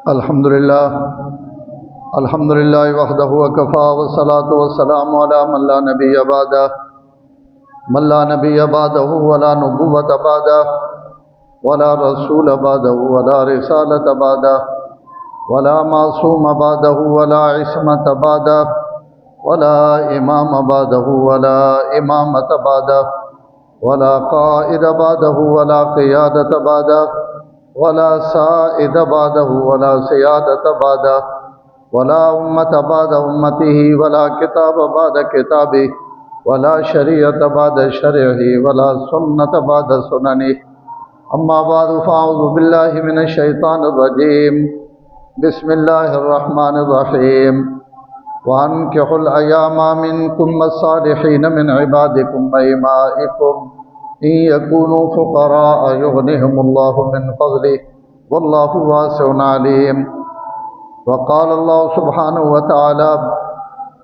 الحمد للہ وحدہ وکفا والصلاة والسلام علی من لا نبی بعدہ ولا نبوۃ بعدہ ولا رسول بعدہ ولا رسالۃ بعدہ ولا معصوم بعدہ ولا عصمت بعدہ ولا امام بعدہ ولا امامت بعدہ ولا قائد بعدہ ولا قیادت بعدہ ولا سائد بعدہ ولا سیادت بعدہ ولا امت بعد امته ولا کتاب بعد کتابه ولا شریعت بعد شرعه ولا سنت بعد سننه اما بعد فاعوذ باللہ من الشیطان الرجیم بسم اللہ الرحمن الرحیم وانکحوا الایام منکم والصالحین من عبادکم وإمائکم ان یکونوا فقراء یغنہم اللہ من فضلہ واللہ واسع علیم وقال اللہ سبحانہ وتعالی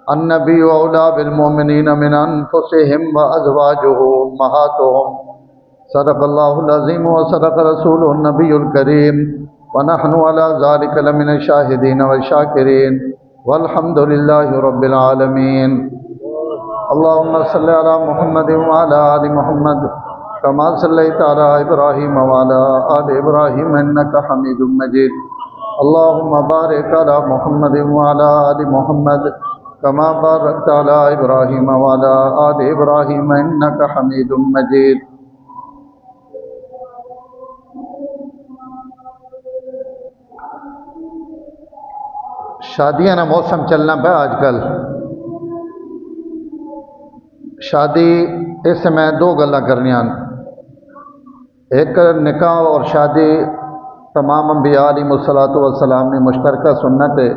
النبی اولی بالمؤمنین من انفسهم وازواجہ امہاتہم صدق اللہ العظیم وصدق رسولہ النبی الکریم ونحن علی ذلک لمن الشاہدین والشاکرین والحمد للہ رب العالمین اللہم صلی علی محمد وعلی آل محمد کما صلیت علی ابراہیم وعلی آل ابراہیم انک حمید مجید اللہم بارک علی محمد وعلی آل محمد کما بارکت علی ابراہیم وعلی آل ابراہیم انک حمید مجید شادیاں نا موسم چلنا پہ آج کل شادی اس میں دو گلاں کرنیاں ایک نکاح اور شادی تمام انبیاء علیہ الصلوۃ والسلام نے مشترکہ سنت ہے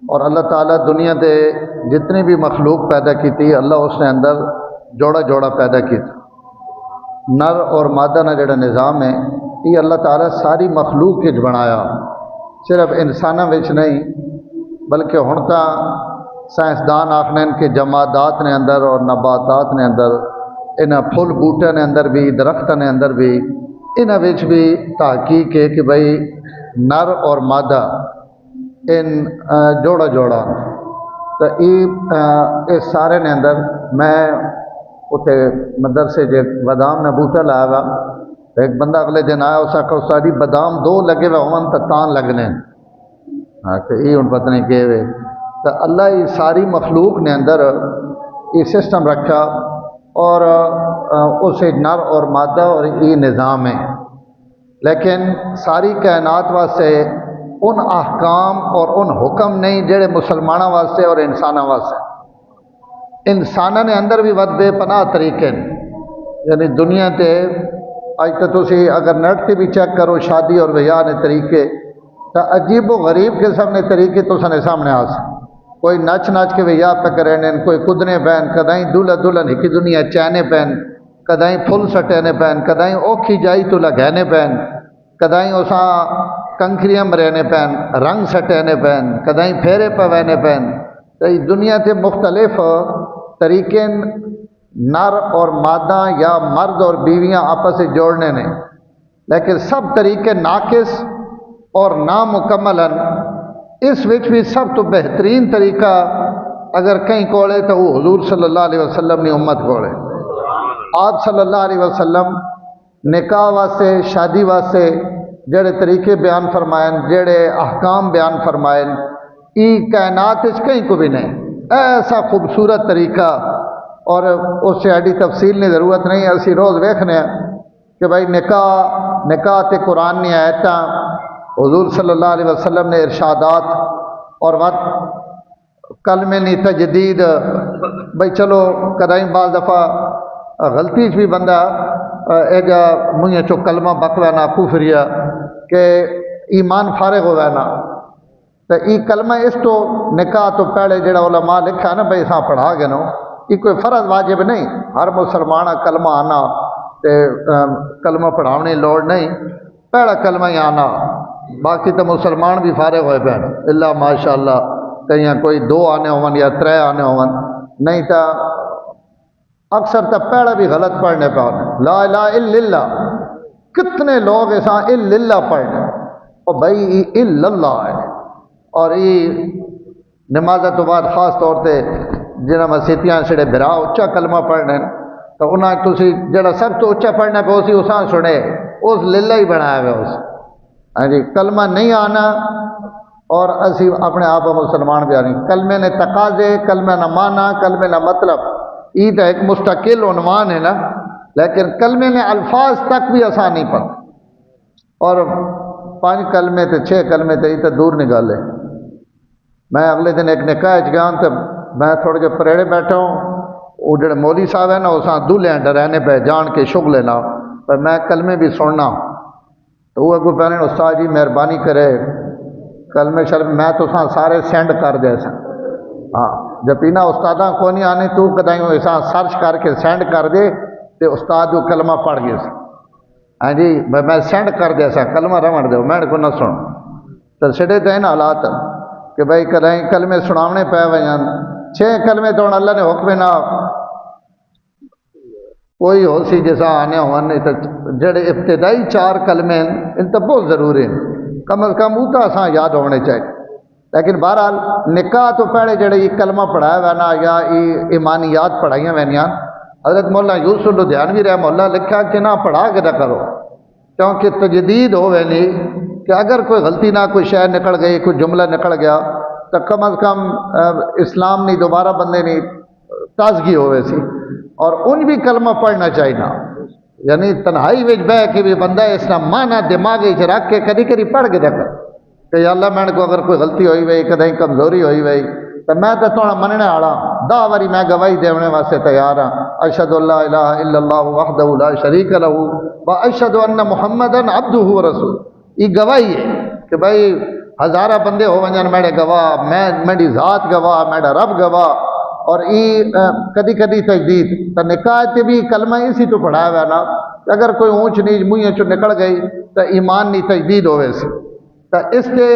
اور اللہ تعالیٰ دنیا دے جتنی بھی مخلوق پیدا کی تھی اللہ اس نے اندر جوڑا جوڑا پیدا کی تھی نر اور مادہ کا جڑا نظام ہے یہ اللہ تعالیٰ ساری مخلوق کے بنایا صرف انسانوں وچ نہیں بلکہ ہن تاں سائنسدان آکھنے کہ جمادات نے اندر اور نباتات نے اندر انہاں پھل بوٹے نے اندر بھی درختوں نے اندر بھی انہاں وچ بھی تحقیق ہے کہ بھئی نر اور مادہ ان جوڑا جوڑا تو یہ سارے نے اندر میں اتنے مدرسے جے بادام نے بوٹا لایا ہوا ایک بندہ اگلے دن آیا اس آخر ساری بادام دو لگے ہوئے ہون تو تان لگنے ہاں کہ یہ ہوں پتہ نہیں کہ تو اللہ یہ ساری مخلوق نے اندر یہ سسٹم رکھا اور اسے نر اور مادہ اور یہ نظام ہے لیکن ساری کائنات واسطے ان احکام اور ان حکم نہیں جڑے مسلمانوں واسطے اور انسانوں واسطے انسانوں نے اندر بھی ود بے پناہ طریقے یعنی دنیا تے اج تو تسی اگر نیٹ تے بھی چیک کرو شادی اور بیاہ نے طریقے تو عجیب و غریب قسم نے طریقے تو سنے سامنے آ سکتے کوئی نچ نچ کے بیاہ پہ کریں کوئی کدنے پہن کدائیں دولہ دلہن ہی دنیا چینے پہن کدائیں پھل سٹینے پہن کدائیں اوکھی جائی تو لگانے پہن کدائیں اساں کنکریاں مرنے پہن رنگ سٹینے پہن کدائیں پھیرے پوینے پہن تو یہ دنیا تے مختلف طریقے نر اور مادہ یا مرد اور بیویاں آپس سے جوڑنے نے لیکن سب طریقے ناقص اور نامکمل اس وچ بھی سب تو بہترین طریقہ اگر کہیں کولے تو وہ حضور صلی اللہ علیہ وسلم نے امت کولے آپ صلی اللہ علیہ وسلم نکاح واسطے شادی واسطے جڑے طریقے بیان فرمائیں جڑے احکام بیان فرمائیں ای کائنات اس کہیں کو بھی نہیں ایسا خوبصورت طریقہ اور اس سے ایڈی تفصیل کی ضرورت نہیں اسی روز ویکھنے ہیں کہ بھائی نکاح تے قرآن نے آیتاں حضور صلی اللہ علیہ وسلم نے ارشادات اور وقت کلمے نی تجدید بھائی چلو کدائیں بعض دفعہ غلطی بھی بندہ ایجا منہ چو کلمہ بکوانا کفریہ کہ ایمان فارغ ہوا نا تو ای کلمہ اس تو نکاح تو پہلے جڑا علماء لکھا ہے نا بھائی ساں پڑھا گئے نو یہ کوئی فرض واجب نہیں ہر مسلمان کلمہ آنا تے کلمہ پڑھاونے لوڑ نہیں پہلا کلمہ ہی آنا باقی تو مسلمان بھی فارغ ہوئے پہن اللہ ماشاء اللہ کہیں کوئی دو آنے ہون یا ترے آنے ہون نہیں تو اکثر تو پہلا بھی غلط پڑھنے پہ لا الہ الا اللہ کتنے لوگ ایسا الا پڑھنے اور بھائی الا اللہ ہے. اور یہ نماز تو بعد خاص طور پہ جنہاں مسیتیاں سڑے برا اچا کلمہ پڑھنے تو انہیں تسی جڑا سب تو اچا پڑھنا پہ اسی اساں سنے اس للہ ہی بنایا ہوا اس. ہاں جی کلمہ نہیں آنا اور اسی اپنے آپ مسلمان بھی آنی. کلمے نے تقاضے، کلمے نہ مانا، کلمے نہ مطلب، یہ تو ایک مستقل عنوان ہے نا، لیکن کلمے نے الفاظ تک بھی آسان نہیں پڑھتا. اور 5 کلمے تے 6 کلمے تے یہ تو دور نکال ہے. میں اگلے دن ایک نکاح گیا تو میں تھوڑے جو پریڑے بیٹھا ہوں، وہ جڑے مولوی صاحب ہیں نا وہ دولہے ڈرانے پہ جان کے شغل لینا، پر میں کلمے بھی سننا. تو وہ اگو پہلے استاد جی مہربانی کرے کلمے شرم میں تو سارے سینڈ کر دے سن. ہاں جب پینا استاداں کو نہیں آنے تو کدائیں ایسا سرچ کر کے سینڈ کر دے تو استاد وہ کلمہ پڑھ گئے سن. ہاں جی میں سینڈ کر دیا سا کلمہ رمن دو میں کو نہ سن. تو سڑے تو ہیں حالات کہ بھائی کدائیں کلمے سناونے پہ وجہ 6 کلمے تو اللہ نے حکم نہ کوئی ہو سی جیسا آنے ہونے تو جڑے ابتدائی 4 کلمے ان تو بہت ضروری ہیں، کم از کم وہ تو اساں یاد ہونے چاہیے. لیکن بہرحال نکاح تو پہلے جڑے یہ کلمہ پڑھایا ہوا نا یا یہ ایمانیات پڑھائیاں وینیاں، حضرت مولانا یوسف لدھیانوی رحمہ اللہ لکھا کہ نہ پڑھا کے نہ کرو، کیونکہ تجدید ہو وینی کہ اگر کوئی غلطی نہ کوئی شے نکل گئی، کوئی جملہ نکل گیا تو کم از کم اسلام نہیں دوبارہ بندے نہیں تازگی ہوئے سی. اور ان بھی کلمہ پڑھنا چاہیے، یعنی تنہائی وچ بہ کے بھی بندہ اس کا معنی دماغ وچ رکھ کے کدی کدی پڑھ کے دیکھ کہ یا اللہ میں کو اگر کوئی غلطی ہوئی وئی کدیں کمزوری ہوئی وئی تو میں تو تھوڑا مننے والا 10 واری میں گواہی دینے واسطے تیار ہاں. اشہد ان لا الہ الا اللہ وحدہ لا شریک لہ واشہد ان محمدا عبدہ ورسولہ. یہ گواہی ہے کہ بھائی ہزارہ بندے ہو ونجن میرے گواہ، میں میری ذات گواہ، میرا رب گواہ. اور یہ کدی کدی تجدید تو نکاح تے بھی کلمہ اسی تو پڑھایا ہوا نا، اگر کوئی اونچ نیچ منہ چو نکل گئی تو ایمان نہیں تجدید ہوئے سی. تو اس کے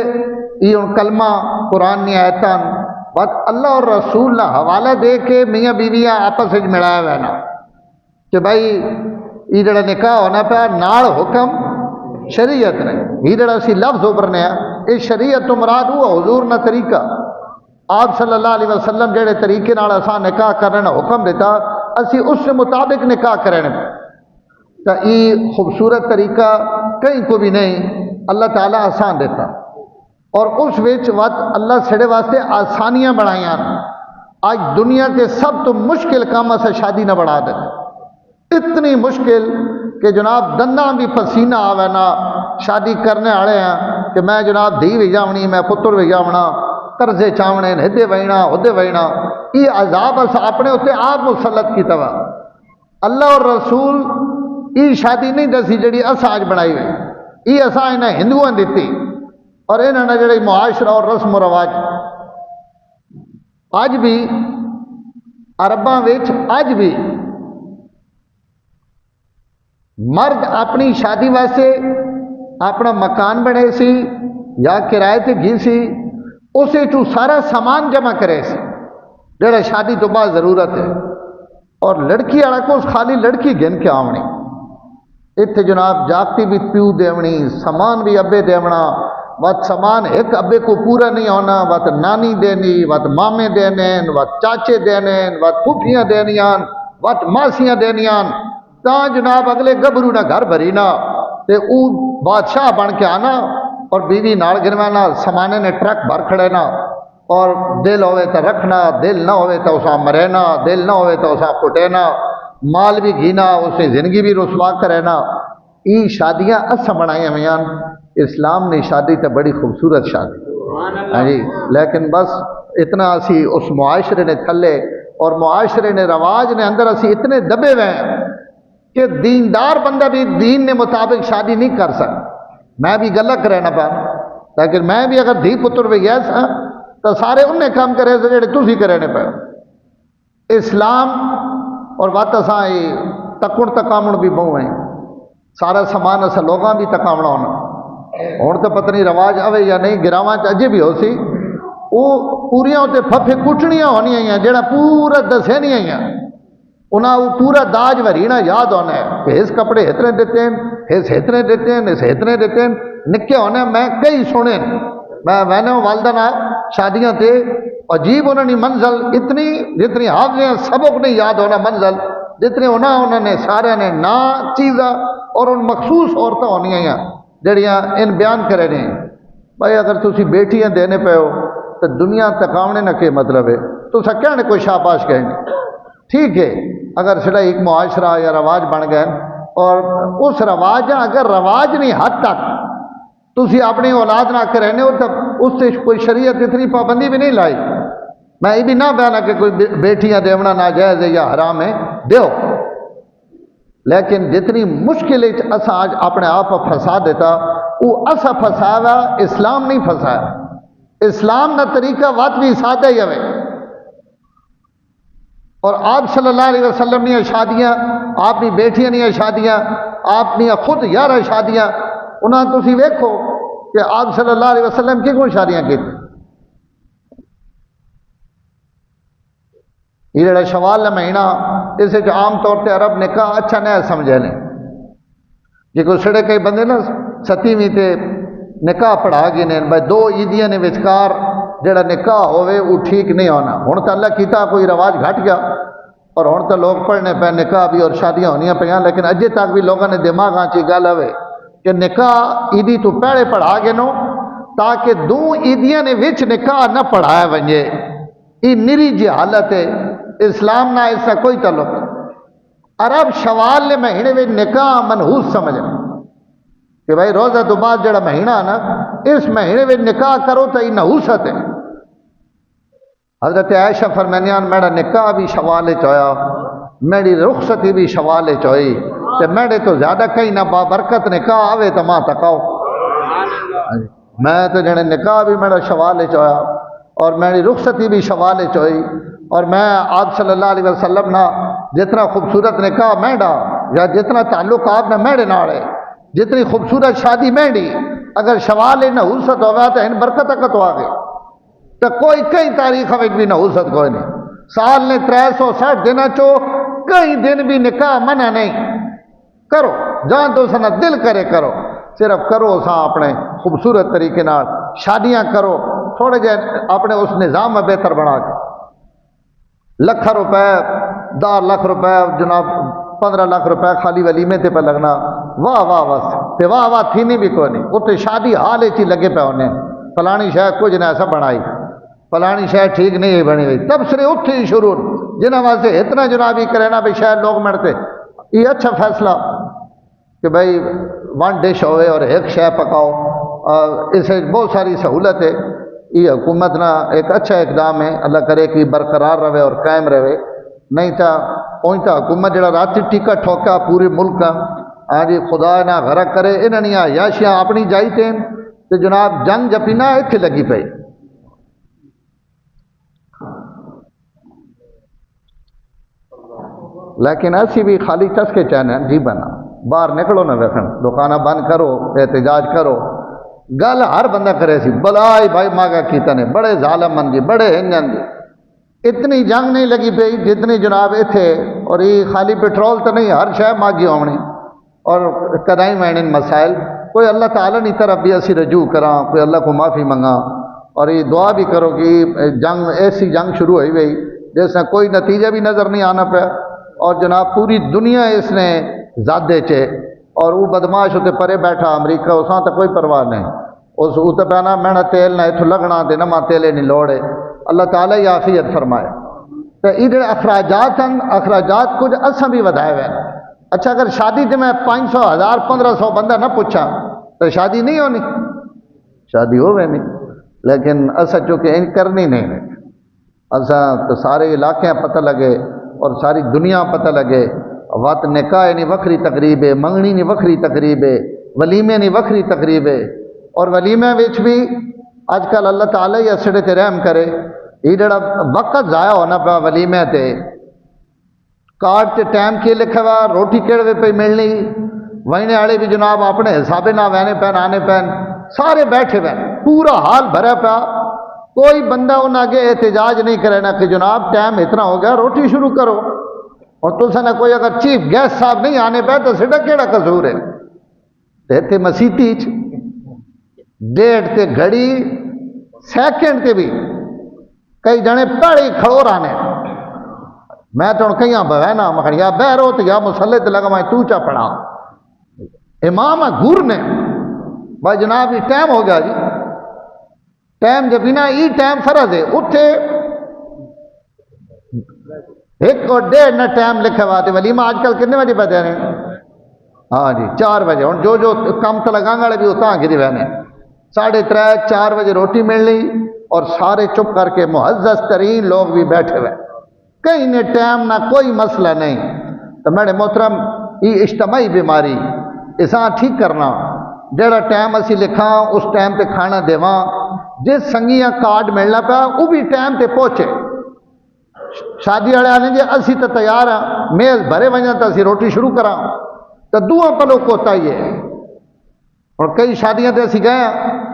یہ کلمہ قرآن نے آیتان بات اللہ اور رسول نہ حوالہ دے کے میاں بیویاں آپس میں ملایا ہوا نا کہ بھائی یہ جڑا نکاح ہونا پیا نال حکم شریعت نے، یہ جڑا اسی لفظ ابھرنے ہیں اس شریعت تو مراد ہوا حضور نہ طریقہ آپ صلی اللہ علیہ وسلم جڑے طریقے نال اساں نکاح کرنے کا حکم دیتا اسی اس سے مطابق نکاح کرنے پہ. تو یہ خوبصورت طریقہ کہیں کو بھی نہیں اللہ تعالیٰ آسان دیتا. اور اس وچ وقت اللہ سڑے واسطے آسانیاں بنائیاں. آج دنیا کے سب تو مشکل کام سے شادی نہ بڑھا دے، اتنی مشکل کہ جناب دنداں بھی پسینہ آوے نا شادی کرنے والے ہیں کہ میں جناب دھی بھی جاونی، میں پتر بھی جاونا، قرضے چاونے، ہدے وینا ہدے وینا. یہ عذاب اس اپنے اتنے آپ مسلط کی توا. اللہ اور رسول یہ شادی نہیں دسی جڑی اساں اج بنائی ہوئی، یہ اساں انہیں ہندوؤں دیتی. اور انہوں نے جڑی معاشرہ اور رسم و رواج اج بھی عرباں وچ اج بھی مرد اپنی شادی واسطے اپنا مکان بنے سی یا کرائے تے گھی سی، اسے تو سارا سامان جمع کرے سی جڑا شادی تو بعد ضرورت ہے. اور لڑکی والا کو خالی لڑکی گن کے آونی، اتنے جناب جاگتی بھی پیو دیونی، سامان بھی ابے دیونا، وت سامان ایک ابے کو پورا نہیں ہونا، وت نانی دینی، وت مامے دینے، وت چاچے دینے، وت پھوپھیاں دینیاں، وت ماسیاں دینیاں. تاں جناب اگلے گبرو نہ گھر بھری نہ تے او بادشاہ بن کے آنا اور بیوی نال گنوانا، سمانے نے ٹرک بھر کھڑے نا. اور دل ہوئے تو رکھنا، دل نہ ہوئے تو اسا مرینا، دل نہ ہوئے تو اسا کٹینا، مال بھی گھینا، اسے زندگی بھی رسوا کرینا. یہ شادیاں اساں بنائیاں ہوئیاں. اسلام نے شادی تے بڑی خوبصورت شادی ہاں جی، لیکن بس اتنا اسی اس معاشرے نے تھلے اور معاشرے نے رواج نے اندر اسی اتنے دبے ہوئے ہیں کہ دیندار بندہ بھی دین نے مطابق شادی نہیں کر سکتا. میں بھی غلط رہنا پا، لیکن میں بھی اگر دھی پتر بھی یس ہاں تو سارے انہیں کام کرے سے جڑے تسی کرنے پہ. اسلام اور بات اساں تکڑ تکامن بھی بہو ہیں، سارا سامان اسا لوگاں بھی تکامنا ہونا. ہوں تو پتہ نہیں رواج آوے یا نہیں، گراواں اجے بھی ہو سی وہ پوریاں اتنے پھپھے کٹنیاں ہونی ہیں جڑا پورا دسے نہیں آئی، انہاں وہ پورا داج ورینا یاد ہونا ہے کہ اس کپڑے اتنے دیتے ہیں، اس اتنے دیتے ہیں، اس اتنے دیتے ہیں. نکے ہونے میں کئی سنے میں نے والدہ نہ شادیاں تے عجیب انہوں نے منزل اتنی جتنی حافظیں سبق نہیں یاد ہونا منزل جتنے انہوں نے سارے نے نا چیزاں اور ان مخصوص عورتیں ہونی ہیں جڑیاں ان بیان کرے نے بھائی اگر تسی بیٹیاں دینے پہ ہو تو دنیا تکاونے نہ کہ مطلب ہے تو سا کہنے کوئی شاباش کہنے ٹھیک ہے اگر سڑا ایک معاشرہ یا رواج بن گئے اور اس رواج اگر رواج نہیں حد تک تسی اپنی اولاد نہ کرنے ہو تو اس سے کوئی شریعت اتنی پابندی بھی نہیں لائی میں یہ بھی نہ بیانا کہ کوئی بیٹیاں دیونا ناجائز ہے یا حرام ہے دیو لیکن جتنی مشکل اسا آج اپنے آپ پھنسا دیتا وہ اسا پھنسایا اسلام نہیں پھنسایا اسلام نہ طریقہ وات بھی سادہ ہی ہوئے اور آپ صلی اللہ علیہ وسلم نے شادیاں آپ کی بیٹیاں نہیں شادیاں آپ نے خود 11 شادیاں انہاں تسی ویکھو کہ آپ صلی اللہ علیہ وسلم کی کون شادیاں کی یہ جڑا شوال کا مہینہ اس عام طور پہ عرب نکاح اچھا نہیں سمجھے لیں جی کوئی سڑے کئی بندے نا 7ویں تے نکاح پڑھا گئے نے بھائی 2 عیدیاں نے وچکار جڑا نکاح ہوئے وہ ٹھیک نہیں ہونا ہوں تو اللہ کیتا کوئی رواج گھٹ گیا اور ہوں تو لوگ پڑھنے پہ نکاح بھی اور شادیاں ہونیاں پہ لیکن اجے تک بھی لوگوں نے دماغ چی گل ہوئے کہ نکاح عیدی تو پہلے پڑھا گئے نو تاکہ 2 عیدیاں نے وچ نکاح نہ پڑھایا ونجے یہ نری جی حالت ہے اسلام نہ اس کا کوئی تعلق عرب شوال نے مہینے میں نکاح منحوس سمجھ کہ بھائی روزہ تو بعد جڑا مہینہ نا اس مہینے میں نکاح کرو تو یہ نحوست ہے حضرت عائشہ فرمانیان میرا نکاح بھی شوال چویا میری رخصتی بھی شوال چوئی تے میرے تو زیادہ کہیں نہ بابرکت نکاح آوے تو ماں تکاؤ میں تو جڑے نکاح بھی میرا شوال چویا اور میری رخصتی بھی شوال چوئی اور میں آپ صلی اللہ علیہ وسلم نہ جتنا خوبصورت نکاح میڈا یا جتنا تعلق آپ نے میرے ناڑے جتنی خوبصورت شادی میڈی اگر شوال نحوست ہوگا تو ان برکت تو آ گئی تو کوئی کئی تاریخ میں بھی نحوست کوئی نہیں سال نے 360 دن چو کئی دن بھی نکاح منع نہیں کرو جان تو سنا دل کرے کرو صرف کرو سا اپنے خوبصورت طریقے نال شادیاں کرو تھوڑے جہے اپنے اس نظام میں بہتر بنا کے لکھ روپے 10 لاکھ روپے جناب 15 لاکھ روپے خالی ولیمے تے پہ لگنا واہ واہ واہ تے واہ واہ تھی نہیں بھی کوئی نہیں اتنے شادی حال ہی لگے پہ ہونے فلانی شاید کچھ نہ ایسا بنائی فلانی شاید ٹھیک نہیں بنی ہوئی تب سے اتنے ہی شروع جنہوں واسطے اتنا جناب ہی کرے نا بھی شاید لوگ مرتے یہ اچھا فیصلہ کہ بھائی 1 ڈش ہوئے اور 1 شے پکاؤ اسے بہت ساری سہولت ہے یہ حکومت نہ ایک اچھا اقدام ہے اللہ کرے کہ برقرار رہے اور قائم رہے نہیں تھا پہنچتا حکومت جڑا رات ٹکٹ ٹھوکا پورے ملک کا ہاں جی خدا نہ غرق کرے انہوں نے عیاشیاں اپنی جائی تھے تو جناب جنگ جپینا اتنے لگی پئی لیکن ایسی بھی خالی چسکے چاہنے جی بنا باہر نکلو نہ ویسن دکانہ بند کرو احتجاج کرو گل ہر بندہ کرے سی بلائی بھائی ماگا کیتا نے بڑے ظالم من جی بڑے ہنجن جی اتنی جنگ نہیں لگی پئی جتنی جناب اتھے اور یہ خالی پیٹرول تو نہیں ہر شے ماگی ہونی اور کدائی میں مسائل کوئی اللہ تعالیٰ کی طرف بھی اسی رجوع کراں کوئی اللہ کو معافی منگا اور یہ دعا بھی کرو کہ جنگ ایسی جنگ شروع ہوئی گئی جس میں کوئی نتیجہ بھی نظر نہیں آنا پیا اور جناب پوری دنیا اس نے زادے چے اور وہ بدماش اتنے پرے بیٹھا امریکہ اساں تو کوئی پرواہ نہیں اس اتنے پہنا میں تیل نہ اتوں لگنا تو نہ تیلے نہیں لوڑے اللہ تعالیٰ ہی عافیت فرمائے تو یہ جڑے اخراجات ہیں اخراجات کچھ اساں بھی ودائے ہوئے ہیں اچھا اگر شادی تے میں 500 1000 1500 بندہ نہ پوچھا تو شادی نہیں ہونی شادی ہوئے نہیں لیکن اسا چونکہ ان کرنی نہیں اسا تو سارے علاقے پتہ لگے اور ساری دنیا پتہ لگے وقت نکاح نہیں وکری تقریب ہے منگنی نہیں وکری تقریب ہے ولیمے نہیں وکری تقریب ہے اور ولیمے وچ بھی اج کل اللہ تعالیٰ ہی اسڑے تے رحم کرے یہ جڑا وقت ضائع ہونا پیا ولیمے تے کارڈ تے ٹائم کے لکھا ہوا روٹی کہڑے پہ ملنی وہنے والے بھی جناب اپنے حسابے نہ وہنے پین آنے پین سارے بیٹھے ہوئے پورا حال بھرا پیا کوئی بندہ ان آگے احتجاج نہیں کرے نا کہ جناب ٹائم اتنا ہو گیا روٹی شروع کرو اور تُسا نہ کوئی اگر چیف گیسٹ صاحب نہیں آنے پہ تو سیدھا کیڑا قصور ہے تے مسیتی ڈیڑھ تے گھڑی سیکنڈ تے بھی کئی جنے پہلے کھڑو رہنے میں تو کہیں بہنا مکھن یا بہرو تو یا مسلے تے لگا میں تو چا پڑھا امام گور نے بھائی جناب یہ ٹائم ہو گیا جی ٹائم جب بنا یہ ٹائم فرض ہے اتھے ایک اور ڈیڑھ نہ ٹائم لکھے واتے ولیمہ آج کل کتنے بجے پہ رہے ہیں ہاں جی 4 بجے ہوں جو کم تو لگانے والے بھی اتنا گری رہنے 3:30 4 بجے روٹی مل لی اور سارے چپ کر کے معزز ترین لوگ بھی بیٹھے ہوئے کہیں نے ٹائم نہ کوئی مسئلہ نہیں تو میرے محترم یہ اجتماعی بیماری اساں ٹھیک کرنا جڑا ٹائم اسی لکھاں اس ٹائم تے کھانا دیواں جس سنگیاں کارڈ ملنا پیا وہ بھی ٹائم تے پہنچے شادی والے آنے جی اسی تو تیار ہاں میز بھرے وجہ تو اسی روٹی شروع کراں تو دعا پلو کوتا ہی ہے اور کئی شادیاں تے اسی گئے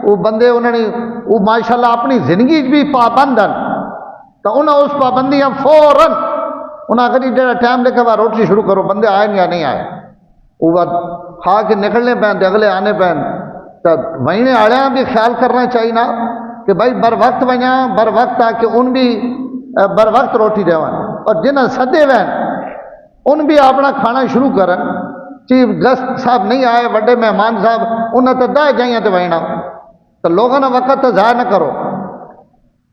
وہ بندے انہوں نے وہ ماشاءاللہ اپنی زندگی بھی پابند ہیں تو انہوں اس پابندیاں فوراً انہوں نے کہا جڑا ٹائم لکھا ہوا روٹی شروع کرو بندے آئے یا نہیں آئے وہ بات کھا کے نکلنے پہن اگلے آنے پہن تو وہینے آڑیاں بھی خیال کرنا چاہیے نا کہ بھائی بر وقت وجہ بر وقت آ کے ان بھی بر وقت روٹی دے اور جنہیں سدے وین ان بھی اپنا کھانا شروع کرن چیف گیسٹ صاحب نہیں آئے بڑے مہمان صاحب انہیں تو دہ جائیں تو وہینا تو لوگوں نے وقت تو ضائع نہ کرو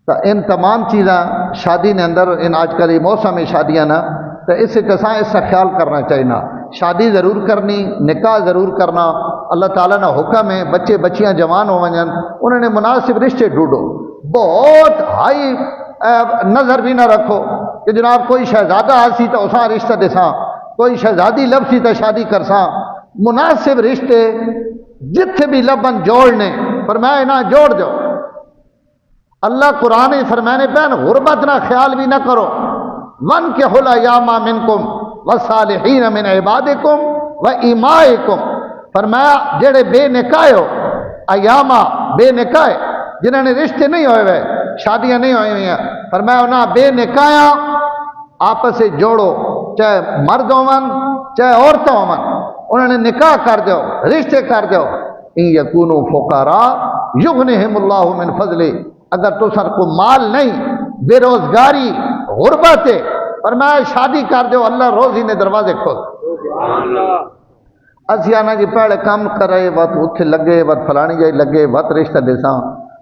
تو ان تمام چیزاں شادی نے اندر ان آج کل موسم شادیاں نا تو اس کساں اس کا خیال کرنا چاہیے نا شادی ضرور کرنی نکاح ضرور کرنا اللہ تعالیٰ نے حکم ہے بچے بچیاں جوان ہو ونجن انہوں نے مناسب رشتے ڈھونڈو بہت ہائی نظر بھی نہ رکھو کہ جناب کوئی شہزادہ آسی تو اساں رشتہ دساں کوئی شہزادی لبسی تو شادی کرساں مناسب رشتے جتھے بھی لبن جوڑنے فرمائے نہ جوڑ دو اللہ قرآن فرمانے پہن غربت نہ خیال بھی نہ کرو من کے حلا یاما منکم والصالحین من عبادکم و ایمائکم فرمایا جڑے بے نکاح ہو ایاما بے نکاح جنہوں نے رشتے نہیں ہوئے ہوئے شادیاں نہیں ہوئی ہوئی ہیں فرمایا انہیں بے نکاح آپس سے جوڑو چاہے مرد ہون چاہے عورتیں ہون انہوں نے نکاح کر دو رشتے کر دو ان یکونوا فقراء یغنہم اللہ من فضلہ اگر تو سر کو مال نہیں بے روزگاری غربت ہے فرمایا شادی کر دو اللہ روزی نے دروازے کھول اسی آنا جی پہلے کام کرے وقت اتھے لگے وقت فلانی جائی لگے وقت رشتہ دیساں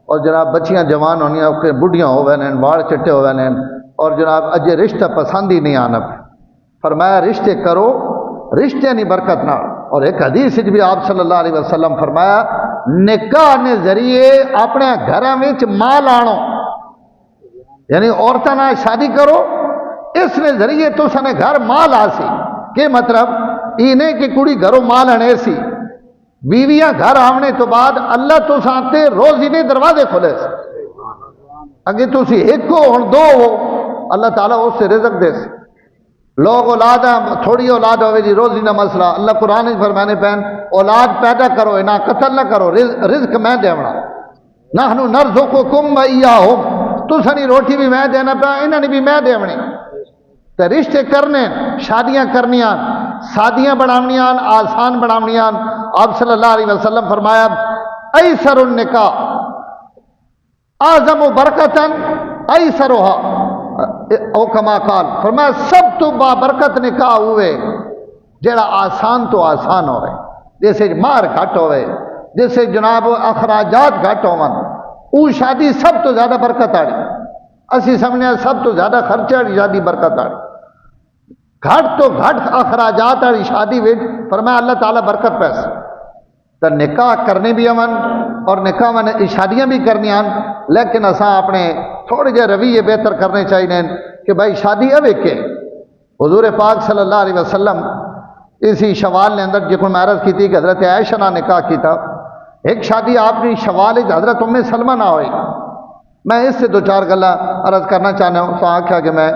اور جناب بچیاں جوان ہونیاں بڑھیاں ہوئے ہیں وال چٹے ہوئے ہیں اور جناب اجے رشتہ پسند ہی نہیں آنا فرمایا رشتے کرو رشتے نہیں برکت نہ اور ایک حدیث بھی آپ صلی اللہ علیہ وسلم فرمایا نکاح نے ذریعے اپنے گھر میں مال آنو یعنی عورتوں نہ شادی کرو اس نے ذریعے تو سنے گھر مال آسی کہ مطلب یہ نہیں کہ کڑی گھروں مال آنے سی بیویاں گھر آنے تو بعد اللہ تو سانتے روز ہی نہیں دروازے کھولے اگے تو سی ایک کو ہن دو ہو اللہ تعالیٰ اس سے رزق دے سی لوگ اولاد تھوڑی اولاد ہوئے جی روزی نہ مسئلہ اللہ قرآن فرمانے پہن اولاد پیدا کرو نہ قتل نہ کرو رزق میں دیونا نحنو نرزقکم و ایاہم تو سنی روٹی بھی میں دینا پہ انہوں نے بھی میں دیونی تو رشتے کرنے شادیاں کرنیاں سادیاں بڑھاونیاں آسان بڑھاونیاں آپ صلی اللہ علیہ وسلم فرمایا ایسر النکاح اعظم برکتن ایسرها او کما قال فرمایا سب تو بابرکت نکاح ہوئے جڑا آسان تو آسان ہوئے جیسے مار گھٹ ہوئے جیسے جناب اخراجات گھٹ ہوئے وہ شادی سب تو زیادہ برکت آڑی اسی سمجھنے سب تو زیادہ خرچہ آڑی شادی برکت آڑی گھٹ تو گھٹ اخراجات آڑی شادی ویج فرمایا اللہ تعالیٰ برکت پیسے تو نکاح کرنے بھی امن اور نکاح میں شادیاں بھی کرنی آن لیکن اساں اپنے تھوڑے جے رویے بہتر کرنے چاہیے کہ بھائی شادی اب ایک حضور پاک صلی اللہ علیہ وسلم اسی شوال نے اندر جب میں عرض کی تھی کہ حضرت عائشہ نے نکاح کی تھا ایک شادی آپ نے شوال حضرت ام سلمہ نہ ہوئی میں اس سے دو چار گلا عرض کرنا چاہنا ہوں تو آخیا کہ میں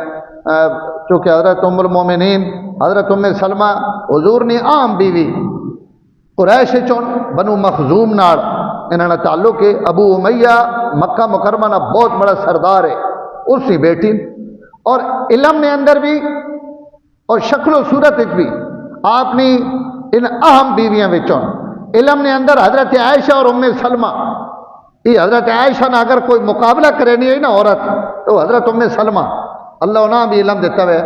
چونکہ حضرت ام المومنین حضرت ام سلمہ حضور نے عام بیوی قریش چون بنو مخزوم نال انہوں نے تعلق ہے ابو امیہ مکہ مکرمہ نہ بہت بڑا سردار ہے اس کی بیٹی اور علم نے اندر بھی اور شکل و صورت بھی آپ نے ان اہم بیویاں وچوں علم نے اندر حضرت عائشہ اور ام سلمہ یہ حضرت عائشہ نے اگر کوئی مقابلہ کرے نہیں ہے نا عورت تو حضرت ام سلمہ اللہ انہاں بھی علم دیتا ہے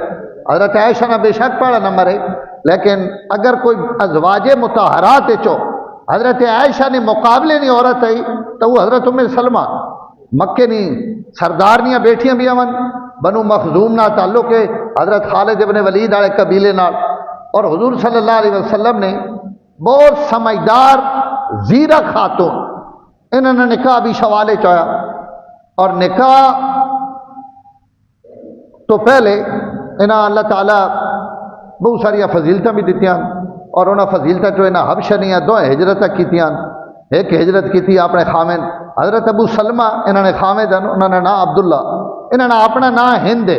حضرت عائشہ نے بے شک پڑھا نمبر ہے لیکن اگر کوئی ازواج مطہرات چو حضرت عائشہ نے مقابلے نہیں عورت ہے تو وہ حضرت ام سلمہ مکے نہیں سردار نیاں بیٹیاں بھی امن بنو مخزوم نہ تعلق ہے حضرت خالد ابن ولید والے قبیلے نال اور حضور صلی اللہ علیہ وسلم نے بہت سمجھدار زیرہ خاتون انہوں نے نکاح بھی شوالے چاہیا اور نکاح تو پہلے انہاں اللہ تعالیٰ بہت ساری فضیلتیں بھی دیتیاں اور انہاں فضیلتیں جو انہاں حبشنیاں دو ہجرت کیتیاں ایک ہجرت کی تھی اپنے خامد حضرت ابو سلمہ انہوں نے خامد انہوں نے نام عبداللہ انہوں نے اپنا نام ہند ہے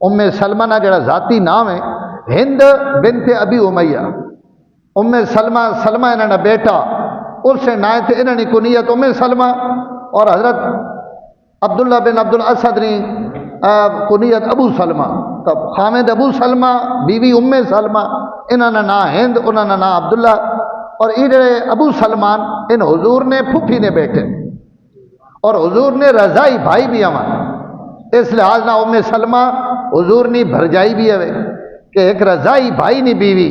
ام سلمہ نہ جڑا ذاتی نام ہے ہند بنت ابی امیہ ام سلمہ سلمہ انہوں نے بیٹا اس سے نائے تھے انہوں نے کنیت ام سلمہ اور حضرت عبداللہ بن عبد الاسد نے کنیت ابو سلمہ تب خامد ابو سلمہ بیوی ام سلمہ انہوں نے نام ہند انہوں نے نام عبداللہ اور یہ ابو سلمان ان حضور نے پھپھی نے بیٹے اور حضور نے رضائی بھائی بھی ہمارا اس لحاظ نہ ام سلمہ حضور نے بھرجائی بھی ہے کہ ایک رضائی بھائی نے بیوی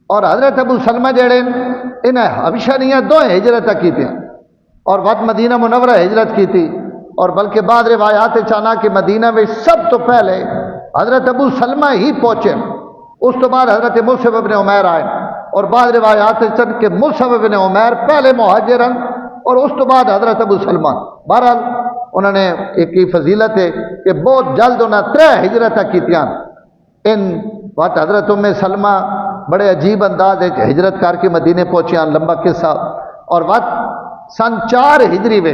اور حضرت ابو سلمہ جڑے انہیں حبشہ نہیں دو ہجرت کی تھی اور بعد مدینہ منورہ ہجرت کی تھی اور بلکہ بعد روایات چانا کہ مدینہ میں سب تو پہلے حضرت ابو سلمہ ہی پہنچے اس تو بعد حضرت مصعب بن عمیر آئے اور بعض روایات چن کہ مصعب بن عمیر پہلے مہاجرن اور اس تو بعد حضرت ابو سلمہ بہرحال انہوں نے ایک ہی فضیلت ہے کہ بہت جلد انہوں نے 3 ہجرت کیتیاں ان بات حضرت ام سلمہ بڑے عجیب انداز ہے ہجرت کر کے مدینے پہنچیاں لمبا قصہ اور بات سن 4 ہجری میں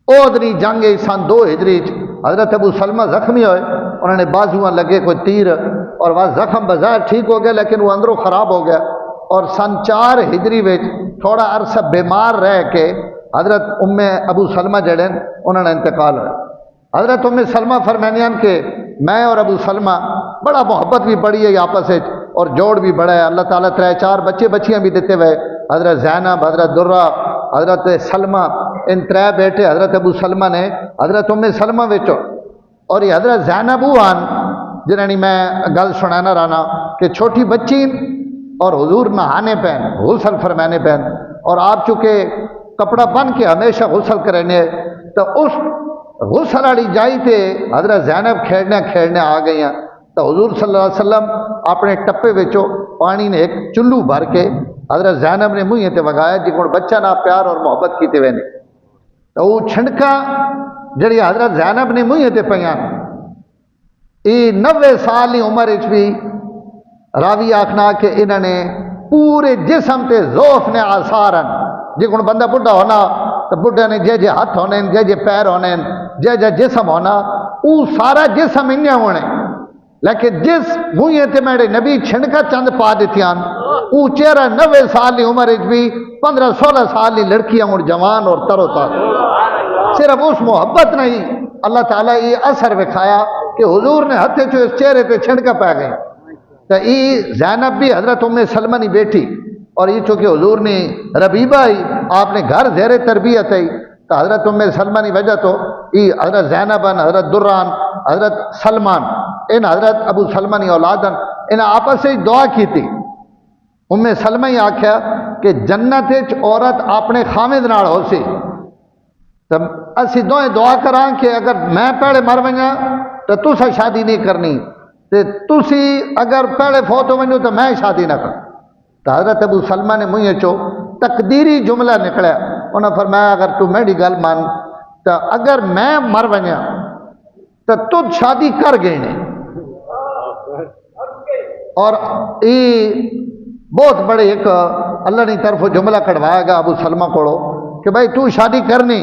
اودنی جنگ سن 2 ہجری حضرت ابو سلمہ زخمی ہوئے انہوں نے بازوਆਂ لگے کوئی تیر اور وہ زخم بظاہر ٹھیک ہو گیا لیکن وہ اندروں خراب ہو گیا اور سن 4 ہجری میں تھوڑا عرصہ بیمار رہ کے حضرت ام ابو سلمہ جڑے انہوں نے انتقال ہوا حضرت ام سلمہ فرمانیان کہ میں اور ابو سلمہ بڑا محبت بھی بڑی ہے آپس میں اور جوڑ بھی بڑا ہے اللہ تعالیٰ 3-4 بچے بچیاں بھی دیتے ہوئے حضرت زینب حضرت درہ حضرت سلمہ ان 3 بیٹے حضرت ابو سلمہ نے حضرت ام سلمہ وچو اور یہ حضرت زینب آن جنہوں نے میں گل سنانا رہنا کہ چھوٹی بچی اور حضور نہانے پہن غسل فرمانے پہن اور آپ چونکہ کپڑا بن کے ہمیشہ غسل کرنے تو اس غسل والی جائی تے حضرت زینب کھیڑنے آ گئی ہیں تو حضور صلی اللہ علیہ وسلم اپنے ٹپے وچوں پانی نے ایک چلو بھر کے حضرت زینب نے منہ تے وگایا جی کو بچہ نہ پیار اور محبت کیتے ہوئے نے تو وہ چھنکا جڑی حضرت زینب نے منہ تے پیاں یہ 90 سال کی عمر بھی راوی آخنا کہ انہوں نے پورے جسم تے ذوف نے آثار جی کو بندہ بڑھا ہونا تو بڑھے نے جے ہاتھ ہونے جے پیر ہونے جے جسم ہونا وہ سارا جسم انہیں ہونے لیکن جس منہ تے میرے نبی چھنکا چند پا دیتیاں وہ چہرہ 90 سال کی عمر بھی 15-16 سال کی لڑکیاں ہوں جوان اور تر و تازہ صرف اس محبت نہیں اللہ تعالیٰ یہ اثر وکھایا کہ حضور نے ہتھے چو اس چہرے تے چھنکا پا گئے تو یہ زینب بھی حضرت ام سلمہ کی بیٹی اور یہ چونکہ حضور نے ربیبہ ہی آپ نے گھر زیر تربیت ہے تو حضرت ام سلمہ کی وجہ تو یہ حضرت زینبن حضرت دران حضرت سلمان ان حضرت ابو سلمہ کی اولادن ان آپس سے دعا کی تھی ام سلمہ ہی آکھیا کہ جنت عورت اپنے خامد نال ہو سی تو اسی دوئے دعا کراں کہ اگر میں پہلے مر ونجا تو تسا شادی نہیں کرنی تے تسی اگر پہلے فوت ہو ونجو تو میں شادی نہ کروں تو حضرت ابو سلمہ نے منہ چو تقدیری جملہ نکلیا انہوں نے فرمایا اگر تو میری گل مان تو اگر میں مر ونجا تو تجھ شادی کر گئے نے اور یہ بہت بڑے ایک اللہ نے طرف جملہ کڑوایا گا ابو سلمہ کو کہ بھائی تو شادی کرنی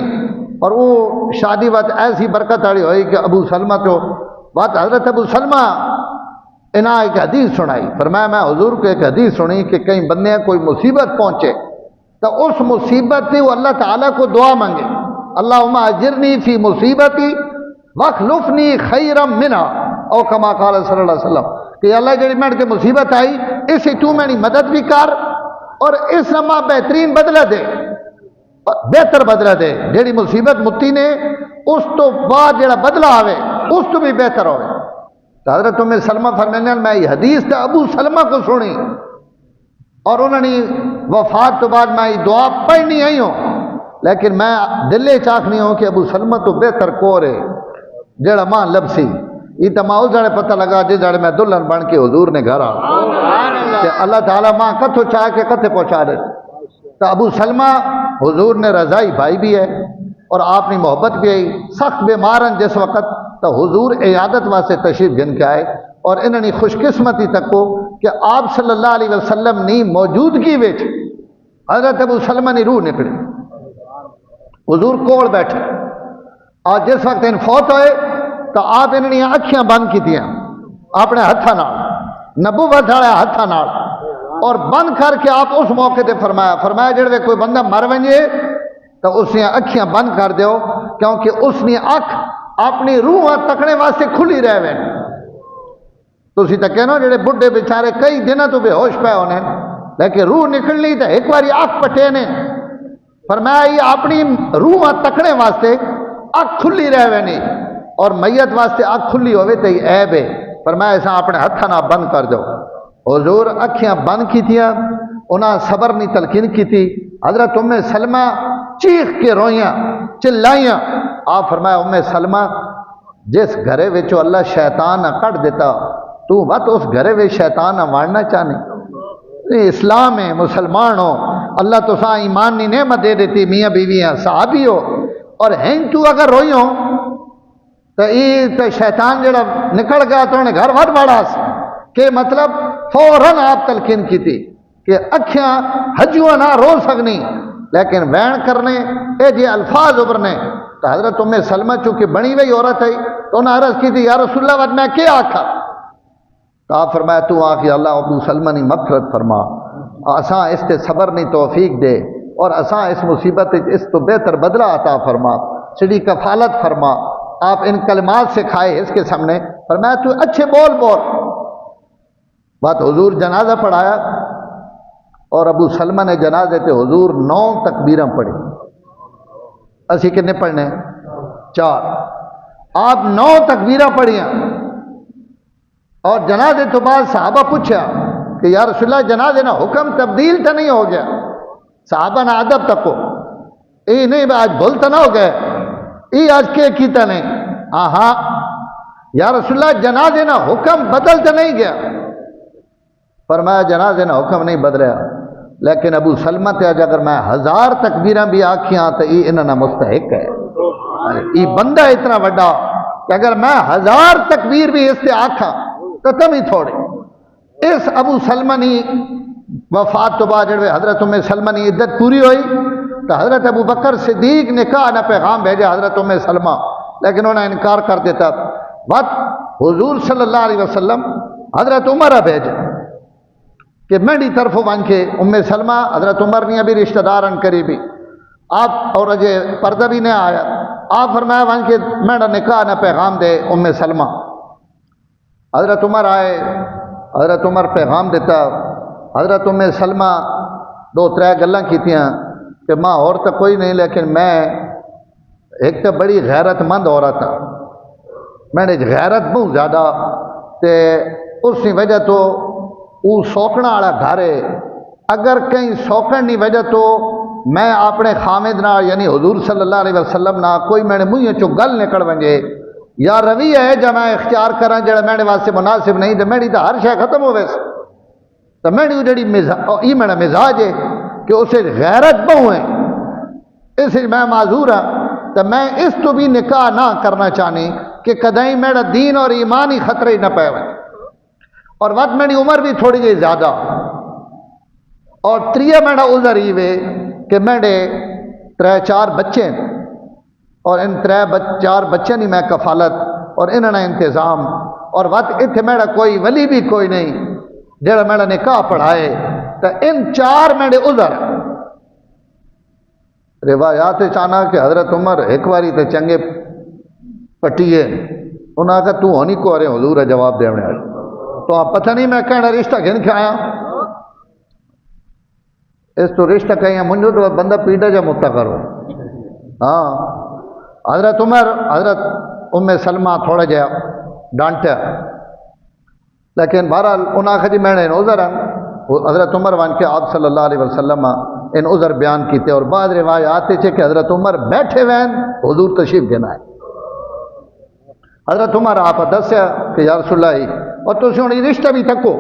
اور وہ شادی بات ایسی برکت والی ہوئی کہ ابو سلمہ تو بات حضرت ابو سلمہ انہاں ایک حدیث سنائی فرمایا میں حضور کو ایک حدیث سنی کہ کہیں بندے کوئی مصیبت پہنچے تو اس مصیبت سے وہ اللہ تعالیٰ کو دعا مانگے اللہم اجرنی فی مصیبتی واخلفنی خیرا منہا او کما قال صلی اللہ علیہ وسلم کہ اللہ جڑی میں کے مصیبت آئی اسے تو میری مدد بھی کر اور اس نما بہترین بدلہ دے بہتر بدلہ دے، جیڑی مصیبت متی نے اس تو بعد جیڑا بدلہ آوے اس تو بھی بہتر ہوئے۔ تو حضرت ام سلمہ فرمانے میں یہ حدیث تو ابو سلمہ کو سنی اور انہوں نے وفات تو بعد میں یہ دعا پڑھنی آئی ہوں، لیکن میں دلے چاکھنی ہوں کہ ابو سلمہ تو بہتر کور ہے جیڑا ماں لبسی۔ یہ تو ماں اس جڑے پتہ لگا جس جڑے میں دلہن بن کے حضور نے گھر آ کہ اللہ تعالیٰ ماں کتھوں چاہ کے کتھے پہنچا دے۔ تو ابو سلمہ حضور نے رضائی بھائی بھی ہے اور آپ نے محبت بھی آئی، سخت بیمارن جس وقت تو حضور عیادت واسطے تشریف گن کے آئے، اور انہوں نے خوش قسمتی تک کو کہ آپ صلی اللہ علیہ وسلم نے موجودگی وچ حضرت ابو سلمہ نے روح نکلی، حضور کول بیٹھے، اور جس وقت ان فوت ہوئے تو آپ انہوں نے اکھیاں بند کی دیا اپنے ہتھاں نال، نبوت والے ہتھاں نال، اور بند کر کے آپ اس موقع تے فرمایا جڑے کوئی بندہ مر ونجے تو اس نے اکھیاں بند کر دیو، کیونکہ اس نے اکھ اپنی روح تکنے واسطے کھلی رہ وے۔ تسی تو کہنا جڑے بڈھے بیچارے کئی دنوں تو بے ہوش پے ہونے، لیکن روح نکلنی تو ایک باری اکھ پٹے نے، فرمایا یہ اپنی روح تکنے واسطے اکھ کھلی رہ وے نہیں، اور میت واسطے اکھ کھلی ہوئے تو یہ عیب ہے، فرمایا ایسا اپنے ہتھاں نال بند کر دو۔ حضور اکھیاں بند کی تھیاں، انہاں صبر نہیں تلقین کی تھی، حضرت ام سلمہ چیخ کے روئیاں چلائیاں، آپ فرمایا ام سلمہ جس گھرے وچوں اللہ شیطان کٹ دیتا تو مت اس گھرے وچ شیطان وڑنا چاہنے، یہ اسلام ہے، مسلمان ہو، اللہ تو سا ایمان نہیں نعمت دے دیتی، میاں بیویاں صحابی ہو، اور ہیں تو اگر روئی ہو تو یہ تو شیطان جڑا نکل گیا تو انہیں گھر وڑ بڑا کہ مطلب فوراً آپ تلقین کی تھی کہ اکھیاں ہجوہ نہ رو سکنی، لیکن وین کرنے اے جی الفاظ ابھرنے۔ تو حضرت ام سلمہ چونکہ بنی ہوئی عورت ہے تو انہیں عرض کی تھی یا رسول اللہ وقت میں کیا آکھا؟ تو آپ فرمایا تو آکھی اللہ ابو سلمہ نے مغفرت فرما، اساں اس تے صبر نہیں توفیق دے، اور اساں اس مصیبت اس تو بہتر بدلہ عطا فرما، سڑی کفالت فرما۔ آپ ان کلمات سے کھائے اس کے سامنے، فرمایا تو اچھے بول بات۔ حضور جنازہ پڑھایا اور ابو سلمہ نے جنازے تے حضور 9 تکبیراں پڑھی، اسی کتنے پڑھنے 4، آپ 9 تکبیراں پڑھیاں، اور جنازے تو بعد صحابہ پوچھا کہ یا رسول اللہ جنازے نا حکم تبدیل تو نہیں ہو گیا؟ صحابہ نے ادب تکو یہ نہیں آج بھولتا نہ ہو گئے، یہ آج کے کیتا نہیں، ہاں یا رسول اللہ جنازے نا حکم بدل تو نہیں گیا؟ فرمایا جنازے نا حکم نہیں بدلیا، لیکن ابو سلمہ تے اگر میں 1000 تکبیراں بھی آکھیاں تو یہ انہاں مستحق ہے، یہ بندہ اتنا بڑا کہ اگر میں 1000 تکبیر بھی اس سے آکھاں تو تم ہی تھوڑے۔ اس ابو سلمہ نے وفات تو بعد جڑے حضرت ام سلمہ نے عدت پوری ہوئی تو حضرت ابو بکر صدیق نے کہا نہ پیغام بھیجا حضرت ام سلمہ، لیکن انہوں نے انکار کر دیتا۔ وقت حضور صلی اللہ علیہ وسلم حضرت عمر بھیجا کہ میری طرف بن کے ام سلمہ حضرت عمر نے ابھی رشتہ دارن قریبی آپ اور اجے پردہ بھی نہیں آیا، آپ فرمایا بن کے میرا نکاح نہ پیغام دے ام سلمہ۔ حضرت عمر آئے، حضرت عمر پیغام دیتا، حضرت ام سلمہ 2-3 گلاں کیتیاں کہ ماں اور تو کوئی نہیں، لیکن میں ایک تو بڑی غیرت مند عورت ہاں، میں نے غیرت بہت زیادہ تے اس کی وجہ تو وہ سوکنا والا گھر ہے، اگر کہیں سوکن کی وجہ تو میں اپنے خامد نال یعنی حضور صلی اللہ علیہ وسلم نہ کوئی میرے منہ چو گل نکل ونجے یا رویہ ہے جب میں اختیار کراں جڑا میرے واسطے مناسب نہیں تو میری تو ہر شے ختم ہوئے تو میری جڑی یہ میرا مزاج ہے کہ اسے غیرت بہو ہے، اس میں معذور ہاں، تو میں اس تو بھی نکاح نہ کرنا چاہنی کہ کدیں میرا دین اور ایمان ہی خطرے نہ پے ہوئے، اور وقت میری عمر بھی تھوڑی جی زیادہ، اور تریہ میرا عذر ہی وے کہ میرے 3-4 بچے اور ان 3-4 بچے نہیں میں کفالت اور انہوں نے انتظام، اور وقت اتنے میرا کوئی ولی بھی کوئی نہیں جڑا میرا نکاح پڑھائے، تو ان 4 میرے عذر۔ روایات چاہنا کہ حضرت عمر ایک باری تے چنگے پٹیے، انہوں نے کہا تو ہونی کو رہے حضور جواب دے تو آپ پتہ نہیں میں کہنا رشتہ گھن کے آیا، اس تو رشتہ کہیں منجو تو بندہ پیڑا جا متا کرو. ہاں حضرت عمر حضرت ام سلمہ تھوڑا جہا ڈانٹا، لیکن بہرحال انہاں آخر جی میں نے عذر حضرت عمر وان کے آپ صلی اللہ علیہ وسلم ان عذر بیان کیتے. اور بعض روایات ہے کہ حضرت عمر بیٹھے ہوئے حضور تشریف گنا ہے. حضرت عمر آپ دسیا کہ یا رسول اللہ اور تسی ہن رشتہ بھی تکو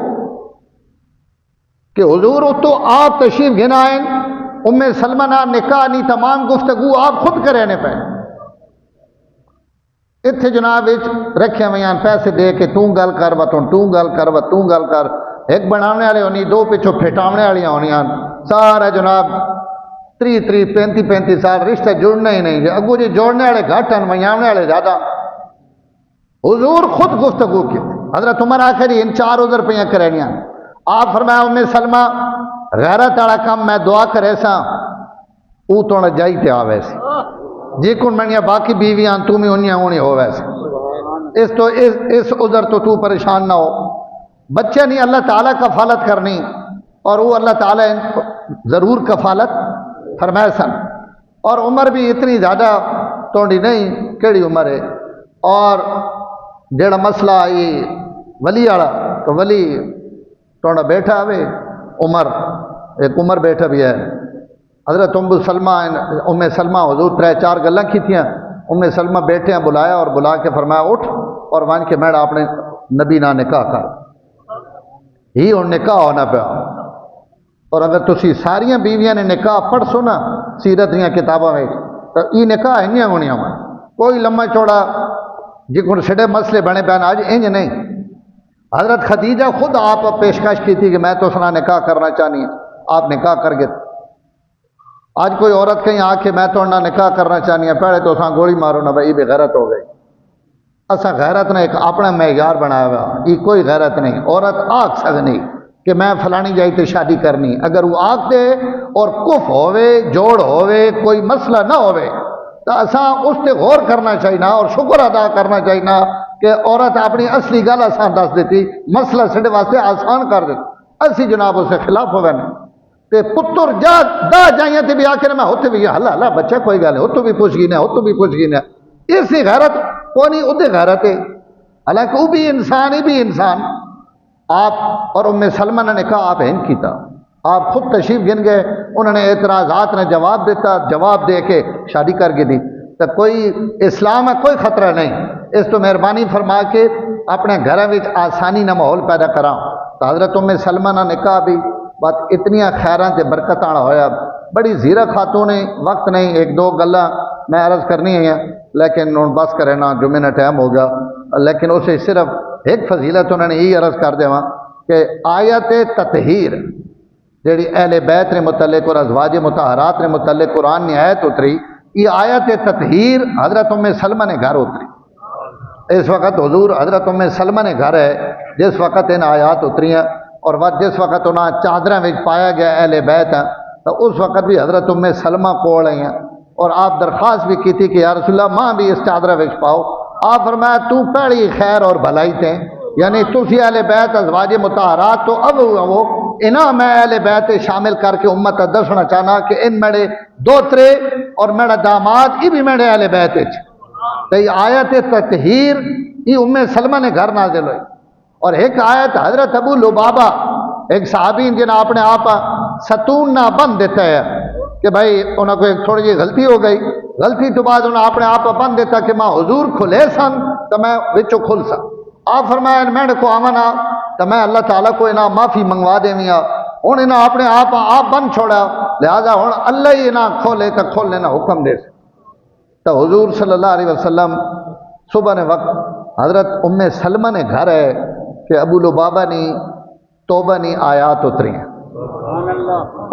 کہ حضور تو آپ تشریف گنا ہے، ام سلمہ نہ نکاح نہیں تمام گفتگو آپ خود کرنے پہ اتنے جناب رکھے ہوئے پیسے دے کے تو گل کر و تو گل کر و تو گل کر، ایک بنانے والے ہونی دو پچھوں پھٹاونے والی ہونی سارا جناب 35 سال رشتہ جڑنا ہی نہیں. اگو جی جوڑنے والے گھٹ ہیں ویاونے والے زیادہ. حضور خود گفتگو کی. حضرت عمر آخر ان 4 عذر پہ کرنیاں. آپ فرمایا ام سلمہ غیرت والا کام میں دعا کرے سا او تو نہ جائی تے آ ویسے جی کون منیا باقی بیویاں تو بھی انیاں ہونی ہو ویسے اس عذر تو پریشان نہ ہو. بچے نہیں اللہ تعالیٰ کفالت کرنی اور وہ اللہ تعالیٰ ضرور کفالت فرمائے سن. اور عمر بھی اتنی زیادہ توڑی نہیں کیڑی عمر ہے. اور جڑا مسئلہ یہ ولی والا تو ولی توڑا بیٹھا ہوئے عمر ایک عمر بیٹھا بھی ہے. حضرت ام سلمہ حضور 3-4 گلاں کی تھیاں. ام سلمہ بیٹھے ہیں بلایا اور بلا کے فرمایا اٹھ اور وان کے میڈا اپنے نبی نہ نکاح کر ہی اور نکاح ہونا پیا. اور اگر تسی ساریاں بیویاں نے نکاح پڑھ سو نا سیرت دیاں کتاباں میں تو یہ نکاح انیاں ہونیاں ہوئے کوئی لمبا چوڑا جی کو سڑے مسئلے بنے پہن آج انج نہیں. حضرت خدیجہ خود آپ پیشکش کی تھی کہ میں تو سنا نکاح کرنا چاہنی آپ نکاح کر گئے. آج کوئی عورت کہیں آ کے میں تو نہ نکاح کرنا چاہنی ہے پہلے تو اساں گولی مارو نہ بھائی بے غیرت ہو گئی. اساں غیرت نے ایک اپنا معیار بنایا ہوا یہ کوئی غیرت نہیں. عورت آکھ سکنی کہ میں فلانی جائی تے شادی کرنی اگر وہ آکھ دے اور کف ہوئے جوڑ ہوئے کوئی مسئلہ نہ ہوئے تو اساں اس تے غور کرنا چاہیے اور شکر ادا کرنا چاہیے کہ عورت اپنی اصلی گل آسان دس دیتی مسئلہ سڈے واسطے آسان کر دیتی. اسی جناب اس کے خلاف ہوئے نا تے پتر جا دا جائیں تے بھی آ کے میں ہوتے بھی ہلا ہلا بچہ کوئی گل ہے ہوتو بھی پوچھ گئی نہ ہوتو بھی پوچھ گئی نہ اسی غیرت کو نہیں ادھے غیرت ہے حالانکہ وہ بھی انسان ہی بھی انسان. آپ اور ام سلمہ نے کہا آپ ہیں کیتا آپ خود تشریف گن گئے انہوں نے اعتراضات نے جواب دیتا جواب دے کے شادی کر کے دی. تو کوئی اسلام ہے کوئی خطرہ نہیں. اس تو مہربانی فرما کے اپنے گھر میں آسانی نہ ماحول پیدا کرا. تو حضرت ام سلمہ نے کہا بھی بات اتنی خیران تے برکت آنا ہویا بڑی زیرہ خاتون نے وقت نہیں 1-2 گلاں میں عرض کرنی ہیں لیکن بس کرے نا جمعے نہ ٹائم ہو گیا. لیکن اسے صرف ایک فضیلت انہوں نے یہی عرض کر دیا کہ آیت تطہیر جیڑی اہل بیت نے متعلق اور ازواج مطہرات نے متعلق قرآن نے آیت اتری یہ آیت تطہیر حضرت ام سلمہ نے گھر اتری. اس وقت حضور حضرت ام سلمہ نے گھر ہے جس وقت ان آیات اتری ہیں اور جس وقت انہیں چادریں میں پایا گیا اہل بیت ہیں تو اس وقت بھی حضرت ام سلمہ کول آئی ہیں اور آپ درخواست بھی کی تھی کہ یا رسول اللہ ماں بھی اس چادریں میں پاؤ. آپ فرمایا تو پہلی خیر اور بھلائی تھے یعنی تسی اہل بیت ازواج مطہرات تو اب وہ انہاں میں اہل بیت شامل کر کے امت دسنا چاہنا کہ ان میرے دوترے اور میرا داماد یہ بھی میرے اہل بیت تو یہ آیت تطہیر یہ ام سلمہ نے گھر نازل ہوئی. اور ایک آیت حضرت ابو لبابہ ایک صحابی جنہیں اپنے آپ ستون نہ بند دیتا ہے کہ بھائی انہوں کو ایک تھوڑی جی غلطی ہو گئی غلطی تو بعد انہوں اپنے آپ بند دیتا کہ ماں حضور کھلے سن تو میں وچوں کھل سا. آپ فرمایا میں کو آمنا تو میں اللہ تعالیٰ کو انہاں معافی منگوا دیں ہوں انہاں اپنے آپ بند چھوڑا لہذا ہوں اللہ ہی انہاں کھولے تو کھولنے نہ حکم دے. تو حضور صلی اللہ علیہ وسلم صبح نے وقت حضرت ام سلمہ نے گھر ہے کہ ابو لبابہ نے توبہ نے آیات اتری ہیں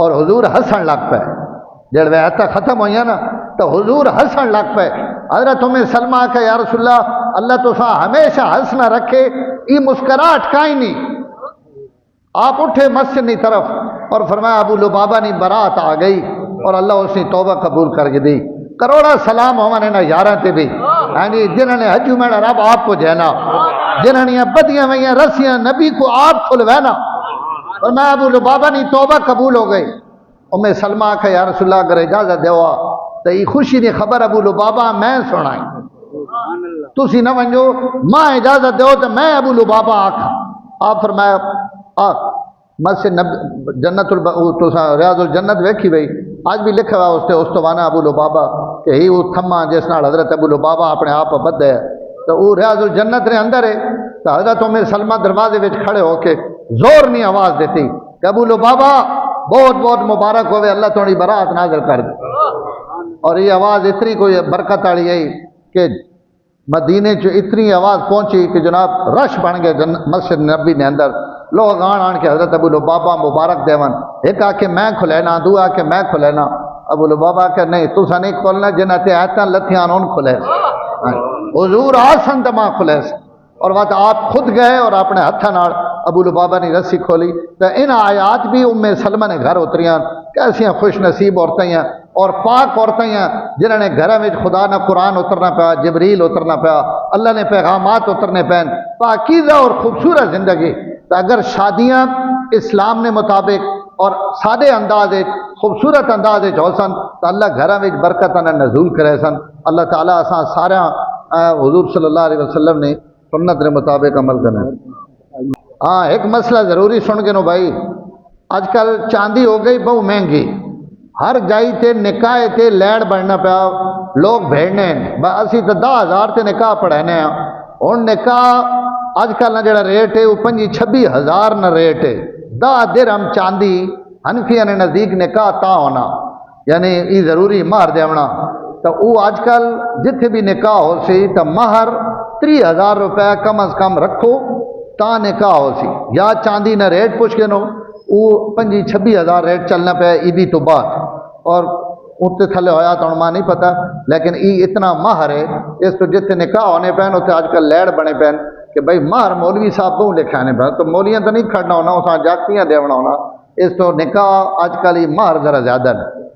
اور حضور ہسن لگ پے جب آیات ختم ہوئی نا تو حضور ہسن لگ پے. حضرت ام سلمہ کہ یا رسول اللہ تو سا ہمیشہ ہنسنا رکھے یہ مسکراہٹ کہیں نہیں. آپ اٹھے مسجد کی طرف اور فرمایا ابو لبابہ نے برات آ گئی اور اللہ اس نے توبہ قبول کر کے دی. کروڑا سلام ہمارے نا یاراں تے بھی یعنی جنہوں نے حجو میں رب آپ کو جینا جنہوں نے بدیاں ہوئی رسیاں نبی کو آپ کھلوانا اور میں ابو لبابہ نے توبہ قبول ہو گئی. سلمہ آکھا یا رسول اللہ اگر اجازت دیوا تو یہ خوشی دی خبر ابو لبابا میں سنائی تسی نہ ونجو ماں اجازت دیو تو میں ابو لبابا آکھا آپ فرمایا مسجد جنت ریاض الجنت ویکھی بھئی آج بھی لکھا ہوا اس تے استوانا ابو لبابا کہ ہی وہ تھما جس نال حضرت ابو لبابا اپنے آپ بد ہے تو وہ ریاض الجنت نے اندر ہے تو حضرت سلمہ دروازے وچ کھڑے ہو کے زور نہیں آواز دیتی کہ ابو لبابا بہت بہت مبارک ہوئے اللہ تھوڑی برات نازل کر دے اور یہ آواز اتنی کوئی برکت والی آئی کہ مدینے چ اتنی آواز پہنچی کہ جناب رش بن گئے مسجد نبی نے اندر لوگ آن کے حضرت ابو لبابا مبارک دیون ایک آ کے میں کھلینا دو آ کے میں کھلینا ابو لبابا کہ نہیں تسا نہیں کھولنا جنہ تے آیتاں لتھیاں ان کھلے حضور آسن تے ماں کھلے اور وقت آپ خود گئے اور اپنے ہتھاں نال ابو لبابا نے رسی کھولی تو ان آیات بھی سلمہ نے گھر اتریاں کیسیاں خوش نصیب عورتیں ہیں اور پاک عورتیں ہیں جنہوں نے گھر میں خدا نہ قرآن اترنا پیا جبریل اترنا پیا اللہ نے پیغامات اترنے پین پاکیزہ اور خوبصورت زندگی تو اگر شادیاں اسلام نے مطابق اور سادے انداز خوبصورت انداز ہو سن تو اللہ گھر میں برکت نزول کرے سن اللہ تعالیٰ اساں سارا حضور صلی اللہ علیہ وسلم نے سنت کے مطابق عمل کرنا۔ ہاں ایک مسئلہ ضروری سن کے نو بھائی اج کل چاندی ہو گئی بہت مہنگی ہر جائی تے نکاح تے لیڑ بننا پیا لوگ بھیڑنے اسی تو 10,000 تے نکاح پڑھانے ہیں ہوں نکاح اج کل نہ جڑا ریٹ ہے وہ 25-26,000 نہ ریٹ ہے 10 درہم چاندی حنفیہ نے نزدیک نکاح تا ہونا یعنی یہ ضروری مہر دیونا تو وہ اج کل جتھے بھی نکاح ہو سی تو مہر 30,000 روپے کم از کم رکھو تا نکاح ہو سی یا چاندی نہ ریٹ پوچھ کے نو وہ 25-26,000 ریٹ چلنا پیا عیدی تو بعد اور اتنے تھلے ہویا تو ماں نہیں پتا لیکن یہ اتنا مہر ہے اس تو جتنے نکاح ہونے پین اتنے آج کل لیڑ بنے پین کہ بھائی مہر مولوی صاحب بہت لکھانے پہ تو مولیاں تو نہیں کھڑنا ہونا اس جاگتیاں دیونا ہونا اس تو نکاح آج کل یہ مہر ذرا زیادہ ہے